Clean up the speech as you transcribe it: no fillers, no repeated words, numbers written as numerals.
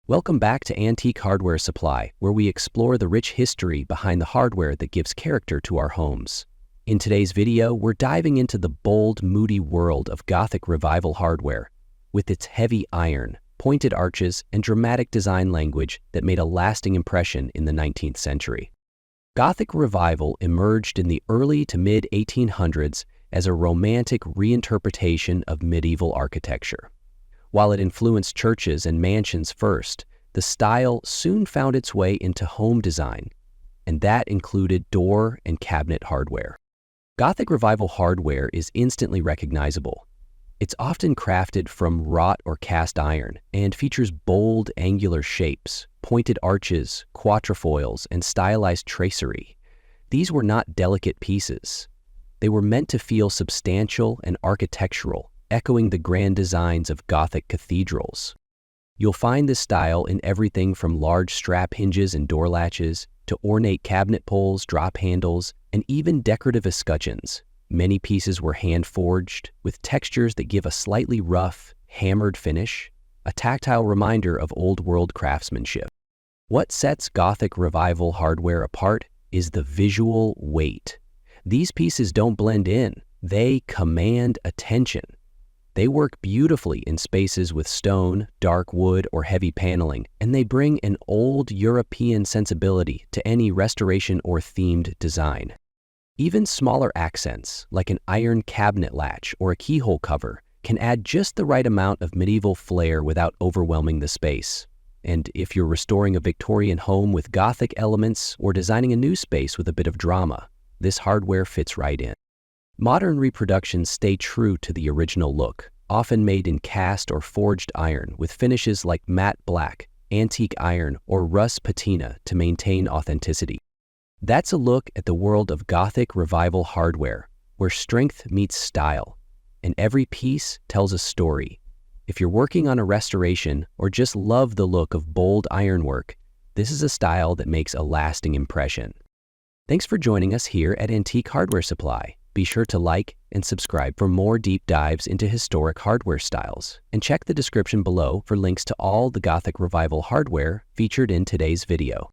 Welcome back to Antique Hardware Supply, where we explore the rich history behind the hardware that gives character to our homes. In today's video, we're diving into the bold, moody world of Gothic Revival hardware, with its heavy iron, pointed arches, and dramatic design language that made a lasting impression in the 19th century. Gothic Revival emerged in the early to mid-1800s as a romantic reinterpretation of medieval architecture. While it influenced churches and mansions first, the style soon found its way into home design, and that included door and cabinet hardware. Gothic Revival hardware is instantly recognizable. It's often crafted from wrought or cast iron and features bold, angular shapes, pointed arches, quatrefoils, and stylized tracery. These were not delicate pieces. They were meant to feel substantial and architectural, echoing the grand designs of Gothic cathedrals. You'll find this style in everything from large strap hinges and door latches to ornate cabinet poles, drop handles, and even decorative escutcheons. Many pieces were hand-forged, with textures that give a slightly rough, hammered finish, a tactile reminder of old-world craftsmanship. What sets Gothic Revival hardware apart is the visual weight. These pieces don't blend in, they command attention. They work beautifully in spaces with stone, dark wood, or heavy paneling, and they bring an old European sensibility to any restoration or themed design. Even smaller accents, like an iron cabinet latch or a keyhole cover, can add just the right amount of medieval flair without overwhelming the space. And if you're restoring a Victorian home with Gothic elements or designing a new space with a bit of drama, this hardware fits right in. Modern reproductions stay true to the original look, often made in cast or forged iron with finishes like matte black, antique iron, or rust patina to maintain authenticity. That's a look at the world of Gothic Revival hardware, where strength meets style, and every piece tells a story. If you're working on a restoration or just love the look of bold ironwork, this is a style that makes a lasting impression. Thanks for joining us here at Antique Hardware Supply. Be sure to like and subscribe for more deep dives into historic hardware styles, and check the description below for links to all the Gothic Revival hardware featured in today's video.